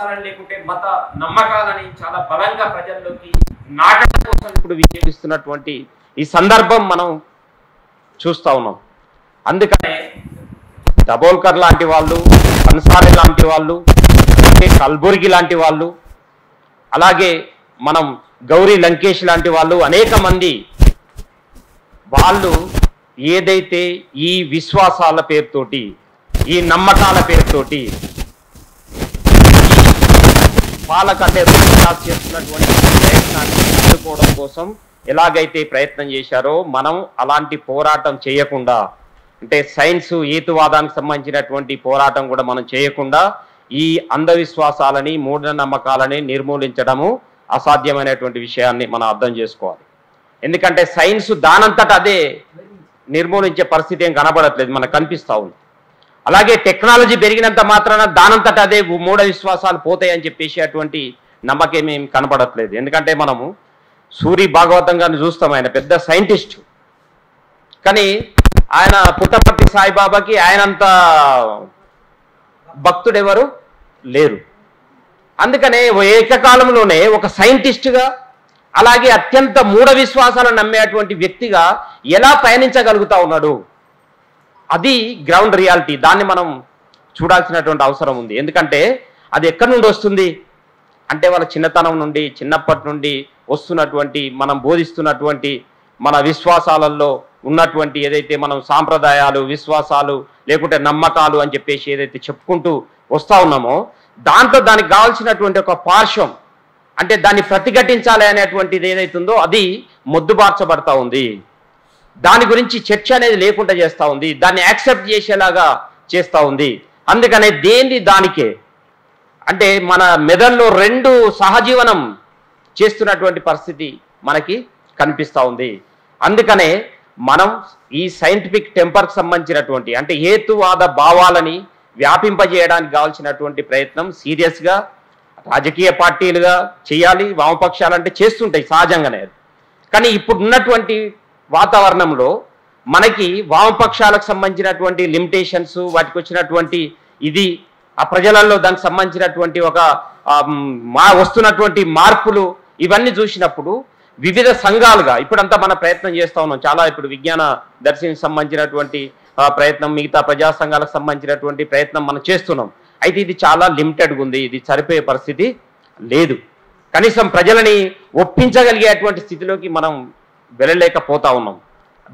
లేకుంటే మత నమ్మకాలని చాలా బలంగా ప్రజల్లోకి నాటడం కోసం ఇప్పుడు వినియోగిస్తున్నటువంటి ఈ సందర్భం మనం చూస్తా ఉన్నాం. అందుకనే దబోల్కర్ లాంటి వాళ్ళు, అన్సారీ లాంటి వాళ్ళు, కల్బుర్గి లాంటి వాళ్ళు, అలాగే మనం గౌరీ లంకేష్ లాంటి వాళ్ళు, అనేక మంది వాళ్ళు ఏదైతే ఈ విశ్వాసాల పేరుతోటి, ఈ నమ్మకాల పేరుతోటి పాలకంటే చేస్తున్నటువంటి ప్రయత్నాన్ని ఎదుర్కోవడం కోసం ఎలాగైతే ప్రయత్నం చేశారో మనం అలాంటి పోరాటం చేయకుండా, అంటే సైన్స్ హేతువాదానికి సంబంధించినటువంటి పోరాటం కూడా మనం చేయకుండా ఈ అంధవిశ్వాసాలని, మూఢనమ్మకాలని నిర్మూలించడము అసాధ్యమైనటువంటి విషయాన్ని మనం అర్థం చేసుకోవాలి. ఎందుకంటే సైన్స్ దానంతట అదే నిర్మూలించే పరిస్థితి ఏం కనబడట్లేదు, మనకు కనిపిస్తూ ఉంది. అలాగే టెక్నాలజీ పెరిగినంత మాత్రాన దానంతట అదే మూఢ విశ్వాసాలు పోతాయని చెప్పేసి అటువంటి నమ్మకం ఏం కనబడట్లేదు. ఎందుకంటే మనము సూరి భాగవతం గారిని చూస్తాం, ఆయన పెద్ద సైంటిస్ట్, కానీ ఆయన పుట్టపర్తి సాయిబాబాకి ఆయనంత భక్తుడు ఎవరు లేరు. అందుకనే ఏకకాలంలోనే ఒక సైంటిస్టుగా, అలాగే అత్యంత మూఢ విశ్వాసాలను నమ్మేటువంటి వ్యక్తిగా ఎలా పయనించగలుగుతా ఉన్నాడు, అది గ్రౌండ్ రియాలిటీ. దాన్ని మనం చూడాల్సినటువంటి అవసరం ఉంది. ఎందుకంటే అది ఎక్కడి నుండి వస్తుంది అంటే వాళ్ళ చిన్నతనం నుండి, చిన్నప్పటి నుండి వస్తున్నటువంటి, మనం బోధిస్తున్నటువంటి మన విశ్వాసాలలో ఉన్నటువంటి ఏదైతే మనం సాంప్రదాయాలు, విశ్వాసాలు లేకుంటే నమ్మకాలు అని చెప్పేసి ఏదైతే చెప్పుకుంటూ వస్తూ ఉన్నామో, దాంట్లో దానికి కావాల్సినటువంటి ఒక పార్శ్వం, అంటే దాన్ని ప్రతిఘటించాలి అనేటువంటిది ఏదైతుందో అది మొద్దుబార్చబడతా ఉంది. దాని గురించి చర్చ అనేది లేకుండా చేస్తూ ఉంది, దాన్ని యాక్సెప్ట్ చేసేలాగా చేస్తూ ఉంది. అందుకనే దేన్ని దానికే, అంటే మన మెదడులో రెండు సహజీవనం చేస్తున్నటువంటి పరిస్థితి మనకి కనిపిస్తూ ఉంది. అందుకనే మనం ఈ సైంటిఫిక్ టెంపర్కి సంబంధించినటువంటి, అంటే హేతువాద భావాలని వ్యాపింపజేయడానికి కావాల్సినటువంటి ప్రయత్నం సీరియస్గా రాజకీయ పార్టీలుగా చేయాలి. వామపక్షాలంటే చేస్తుంటాయి సహజంగానే. కానీ ఇప్పుడు ఉన్నటువంటి వాతావరణంలో మనకి వామపక్షాలకు సంబంధించినటువంటి లిమిటేషన్స్, వాటికి వచ్చినటువంటి ఇది, ఆ ప్రజలలో దానికి సంబంధించినటువంటి ఒక వస్తున్నటువంటి మార్పులు, ఇవన్నీ చూసినప్పుడు వివిధ సంఘాలుగా ఇప్పుడంతా మన ప్రయత్నం చేస్తూ ఉన్నాం. చాలా ఇప్పుడు విజ్ఞాన దర్శినికి సంబంధించినటువంటి ప్రయత్నం, మిగతా ప్రజా సంఘాలకు సంబంధించినటువంటి ప్రయత్నం మనం చేస్తున్నాం. అయితే ఇది చాలా లిమిటెడ్గా ఉంది, ఇది సరిపోయే పరిస్థితి లేదు. కనీసం ప్రజలని ఒప్పించగలిగేటువంటి స్థితిలోకి మనం వెళ్ళలేకపోతా ఉన్నాం.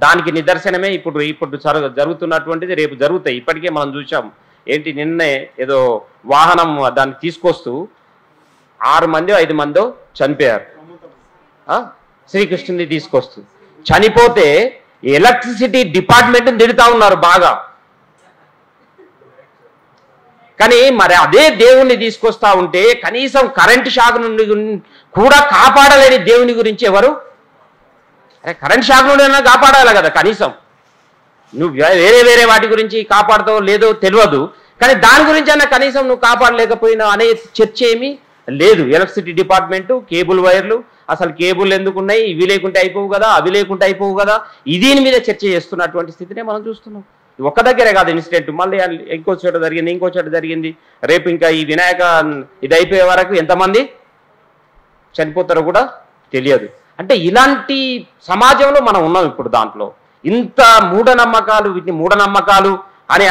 దానికి నిదర్శనమే ఇప్పుడు జరుగుతున్నటువంటిది, రేపు జరుగుతాయి. ఇప్పటికే మనం చూసాం. ఏంటి, నిన్నే ఏదో వాహనం దాన్ని తీసుకొస్తూ 6 మందో 5 మందో చనిపోయారు. శ్రీకృష్ణుని తీసుకొస్తూ చనిపోతే ఎలక్ట్రిసిటీ డిపార్ట్మెంట్ని తిడుతూ ఉన్నారు బాగా. కానీ మరి అదే దేవుణ్ణి తీసుకొస్తా ఉంటే కనీసం కరెంటు షాక్ నుండి కూడా కాపాడలేని దేవుని గురించి ఎవరు, అరే కరెంట్ షాక్ నుండి అయినా కాపాడాలి కదా కనీసం. నువ్వు వేరే వాటి గురించి కాపాడుతావో లేదో తెలియదు, కానీ దాని గురించి అయినా కనీసం నువ్వు కాపాడలేకపోయినా అనే చర్చ ఏమీ లేదు. ఎలక్ట్రిసిటీ డిపార్ట్మెంటు, కేబుల్ వైర్లు, అసలు కేబుల్ ఎందుకు ఉన్నాయి, ఇవి లేకుంటే అయిపోవు కదా, అవి లేకుంటే అయిపోవు కదా, దీని మీద చర్చ చేస్తున్నటువంటి స్థితినే మనం చూస్తున్నాం. ఒక్క దగ్గరే కాదు ఇన్సిడెంట్, మళ్ళీ ఇంకో చోట జరిగింది. రేపు ఇంకా ఈ వినాయక ఇది అయిపోయే వరకు ఎంతమంది చనిపోతారో కూడా తెలియదు. అంటే ఇలాంటి సమాజంలో మనం ఉన్నాం ఇప్పుడు. దాంట్లో ఇంత మూఢనమ్మకాలు, వీటిని మూఢనమ్మకాలు అని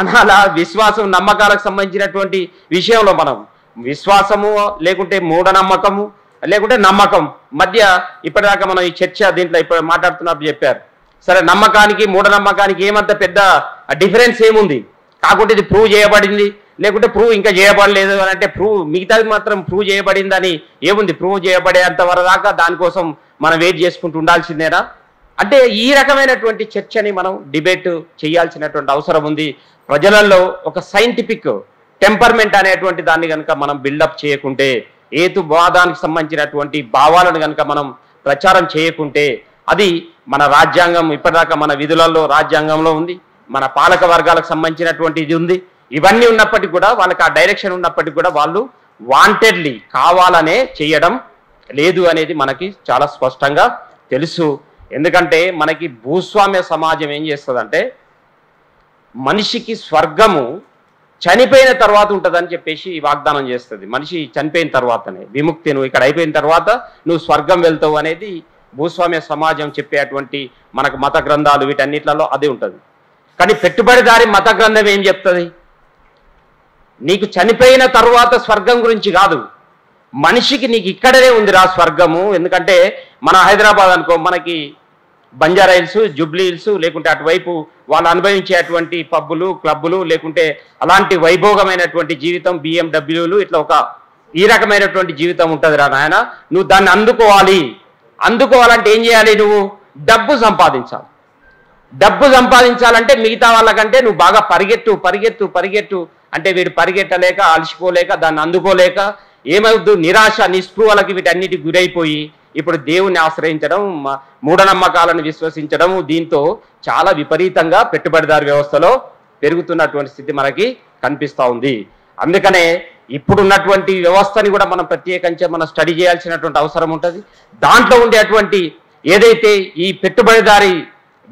అనాలా, విశ్వాసం నమ్మకాలకు సంబంధించినటువంటి విషయంలో మనం విశ్వాసము లేకుంటే మూఢనమ్మకము లేకుంటే నమ్మకం మధ్య ఇప్పటిదాకా మనం ఈ చర్చ దీంట్లో ఇప్పుడు మాట్లాడుతున్నప్పుడు చెప్పారు. సరే, నమ్మకానికి మూఢనమ్మకానికి ఏమంత పెద్ద డిఫరెన్స్ ఏముంది, కాకుంటే ఇది ప్రూవ్ చేయబడింది లేకుంటే ప్రూవ్ ఇంకా చేయబడలేదు అని అంటే మిగతాది మాత్రం ప్రూవ్ చేయబడిందని ఏముంది, ప్రూవ్ చేయబడేంత వరదాకా దానికోసం మనం వెయిట్ చేసుకుంటూ ఉండాల్సిందేనా? అంటే ఈ రకమైనటువంటి చర్చని మనం డిబేట్ చేయాల్సినటువంటి అవసరం ఉంది. ప్రజలలో ఒక సైంటిఫిక్ టెంపర్మెంట్ అనేటువంటి దాన్ని కనుక మనం బిల్డప్ చేయకుంటే, హేతువాదానికి సంబంధించినటువంటి భావాలను కనుక మనం ప్రచారం చేయకుంటే, అది మన రాజ్యాంగం ఇప్పటిదాకా మన విధులలో రాజ్యాంగంలో ఉంది, మన పాలక వర్గాలకు సంబంధించినటువంటి ఇది ఉంది. ఇవన్నీ ఉన్నప్పటికీ కూడా, వాళ్ళకి ఆ డైరెక్షన్ ఉన్నప్పటికీ కూడా వాళ్ళు వాంటెడ్లీ కావాలనే చేయడం లేదు అనేది మనకి చాలా స్పష్టంగా తెలుసు. ఎందుకంటే మనకి భూస్వామ్య సమాజం ఏం చేస్తుందంటే, మనిషికి స్వర్గము చనిపోయిన తర్వాత ఉంటుందని చెప్పేసి వాగ్దానం చేస్తుంది. మనిషి చనిపోయిన తర్వాతనే విముక్తి, నువ్వు ఇక్కడ అయిపోయిన తర్వాత నువ్వు స్వర్గం వెళ్తావు అనేది భూస్వామ్య సమాజం చెప్పేటువంటి మనకు మత గ్రంథాలు వీటన్నిట్లలో అదే ఉంటుంది. కానీ పెట్టుబడిదారి మత గ్రంథం ఏం చెప్తుంది? నీకు చనిపోయిన తర్వాత స్వర్గం గురించి కాదు, మనిషికి నీకు ఇక్కడనే ఉందిరా స్వర్గము. ఎందుకంటే మన హైదరాబాద్ అనుకో, మనకి బంజారా హిల్స్, జూబ్లీ హిల్స్, లేకుంటే అటువైపు వాళ్ళు అనుభవించేటువంటి పబ్బులు, క్లబ్బులు, లేకుంటే అలాంటి వైభోగమైనటువంటి జీవితం, బిఎండబ్ల్యూలు, ఇట్లా ఒక ఈ రకమైనటువంటి జీవితం ఉంటుంది రా నాయన. నువ్వు దాన్ని అందుకోవాలంటే ఏం చేయాలి? నువ్వు డబ్బు సంపాదించాలి. డబ్బు సంపాదించాలంటే మిగతా వాళ్ళకంటే నువ్వు బాగా పరిగెత్తు అంటే వీడు పరిగెట్టలేక, అలసిపోలేక, దాన్ని అందుకోలేక ఏమవుద్దు? నిరాశ, నిస్పృహలకి వీటన్నిటికి గురైపోయి ఇప్పుడు దేవుణ్ణి ఆశ్రయించడం, మూఢనమ్మకాలను విశ్వసించడం, దీంతో చాలా విపరీతంగా పెట్టుబడిదారు వ్యవస్థలో పెరుగుతున్నటువంటి స్థితి మనకి కనిపిస్తూ ఉంది. అందుకనే ఇప్పుడున్నటువంటి వ్యవస్థని కూడా మనం ప్రత్యేకించి మనం స్టడీ చేయాల్సినటువంటి అవసరం ఉంటుంది. దాంట్లో ఉండేటువంటి ఏదైతే ఈ పెట్టుబడిదారి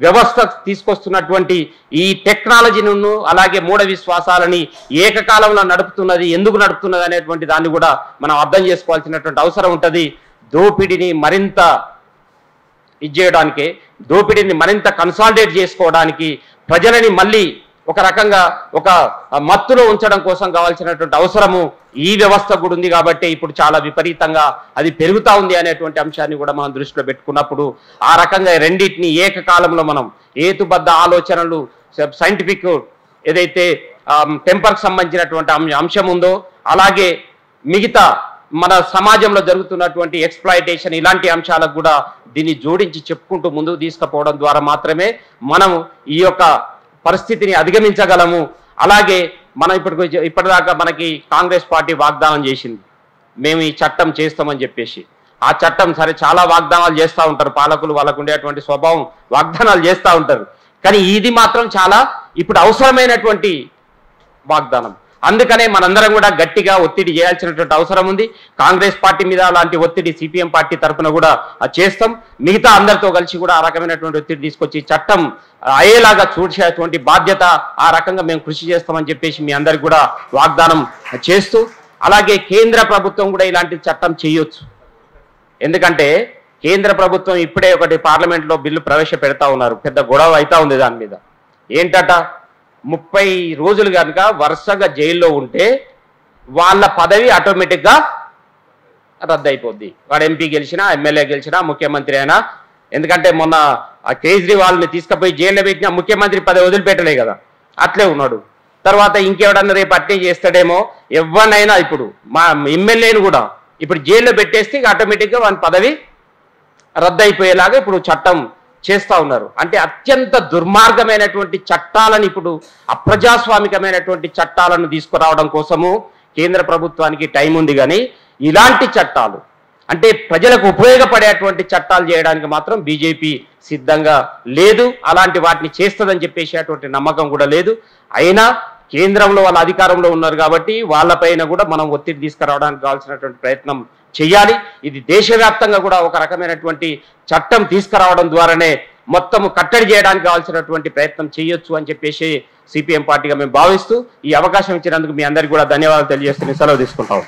వ్యవస్థ తీసుకొస్తున్నటువంటి ఈ టెక్నాలజీను, అలాగే మూఢ విశ్వాసాలని ఏకకాలంలో నడుపుతున్నది, ఎందుకు నడుపుతున్నది అనేటువంటి దాన్ని కూడా మనం అర్థం చేసుకోవాల్సినటువంటి అవసరం ఉంటుంది. దోపిడీని మరింత చేయడానికి, దోపిడీని మరింత కన్సాలిడేట్ చేసుకోవడానికి, ప్రజలని మళ్ళీ ఒక రకంగా ఒక మత్తులో ఉంచడం కోసం కావాల్సినటువంటి అవసరము ఈ వ్యవస్థ కూడా ఉంది. కాబట్టి ఇప్పుడు చాలా విపరీతంగా అది పెరుగుతూ ఉంది అనేటువంటి అంశాన్ని కూడా మనం దృష్టిలో పెట్టుకున్నప్పుడు ఆ రకంగా రెండింటిని ఏకకాలంలో మనం హేతుబద్ధ ఆలోచనలు, సైంటిఫిక్ ఏదైతే టెంపర్కి సంబంధించినటువంటి అంశం ఉందో, అలాగే మిగతా మన సమాజంలో జరుగుతున్నటువంటి ఎక్స్‌ప్లాయిటేషన్, ఇలాంటి అంశాలకు కూడా దీన్ని జోడించి చెప్పుకుంటూ ముందుకు తీసుకుపోవడం ద్వారా మాత్రమే మనం ఈ యొక్క పరిస్థితిని అధిగమించగలము. అలాగే మనం ఇప్పటిదాకా మనకి కాంగ్రెస్ పార్టీ వాగ్దానం చేసింది, మేము ఈ చట్టం చేస్తామని చెప్పేసి. ఆ చట్టం సరే చాలా వాగ్దానాలు చేస్తూ ఉంటారు పాలకులు, వాళ్ళకు ఉండేటువంటి స్వభావం, వాగ్దానాలు చేస్తూ ఉంటారు. కానీ ఇది మాత్రం చాలా ఇప్పుడు అవసరమైనటువంటి వాగ్దానం. అందుకనే మనందరం కూడా గట్టిగా ఒత్తిడి చేయాల్సినటువంటి అవసరం ఉంది. కాంగ్రెస్ పార్టీ మీద అలాంటి ఒత్తిడి సిపిఎం పార్టీ తరఫున కూడా చేస్తాం. మిగతా అందరితో కలిసి కూడా ఆ రకమైనటువంటి ఒత్తిడి తీసుకొచ్చి చట్టం అయ్యేలాగా చూసేటువంటి బాధ్యత, ఆ రకంగా మేము కృషి చేస్తామని చెప్పేసి మీ అందరికి కూడా వాగ్దానం చేస్తూ, అలాగే కేంద్ర ప్రభుత్వం కూడా ఇలాంటి చట్టం చేయొచ్చు. ఎందుకంటే కేంద్ర ప్రభుత్వం ఇప్పుడే ఒకటి పార్లమెంట్లో బిల్లు ప్రవేశపెడతా ఉన్నారు, పెద్ద గొడవ అవుతా ఉంది దాని మీద. ఏంటట, 30 రోజులు కనుక వరుసగా జైల్లో ఉంటే వాళ్ళ పదవి ఆటోమేటిక్గా రద్దు అయిపోద్ది. వాడు ఎంపీ గెలిచినా, ఎమ్మెల్యే గెలిచినా, ముఖ్యమంత్రి అయినా. ఎందుకంటే మొన్న ఆ కేజ్రీవాల్ని తీసుకుపోయి జైల్లో పెట్టినా ముఖ్యమంత్రి పదవి వదిలిపెట్టలే కదా, అట్లే ఉన్నాడు. తర్వాత ఇంకెవడన్నా రేపు అట్నే చేస్తాడేమో. ఎవరినైనా ఇప్పుడు మా ఎమ్మెల్యేని కూడా ఇప్పుడు జైల్లో పెట్టేస్తే ఆటోమేటిక్గా వాని పదవి రద్దు అయిపోయేలాగా ఇప్పుడు చట్టం చేస్తూ ఉన్నారు. అంటే అత్యంత దుర్మార్గమైనటువంటి చట్టాలను, ఇప్పుడు అప్రజాస్వామికమైనటువంటి చట్టాలను తీసుకురావడం కోసము కేంద్ర ప్రభుత్వానికి టైం ఉంది. కానీ ఇలాంటి చట్టాలు అంటే ప్రజలకు ఉపయోగపడేటువంటి చట్టాలు చేయడానికి మాత్రం బీజేపీ సిద్ధంగా లేదు. అలాంటి వాటిని చేస్తుందని చెప్పేసి అటువంటి నమ్మకం కూడా లేదు. అయినా కేంద్రంలో వాళ్ళ అధికారంలో ఉన్నారు కాబట్టి వాళ్ళపైన కూడా మనం ఒత్తిడి తీసుకురావడానికి కావాల్సినటువంటి ప్రయత్నం చేయాలి. ఇది దేశవ్యాప్తంగా కూడా ఒక రకమైనటువంటి చట్టం తీసుకురావడం ద్వారానే మొత్తము కట్టడి చేయడానికి కావాల్సినటువంటి ప్రయత్నం చేయొచ్చు అని చెప్పేసి సిపిఎం పార్టీగా మేము భావిస్తూ ఈ అవకాశం ఇచ్చినందుకు మీ అందరికీ కూడా ధన్యవాదాలు తెలియజేస్తూ సెలవు తీసుకుంటాం.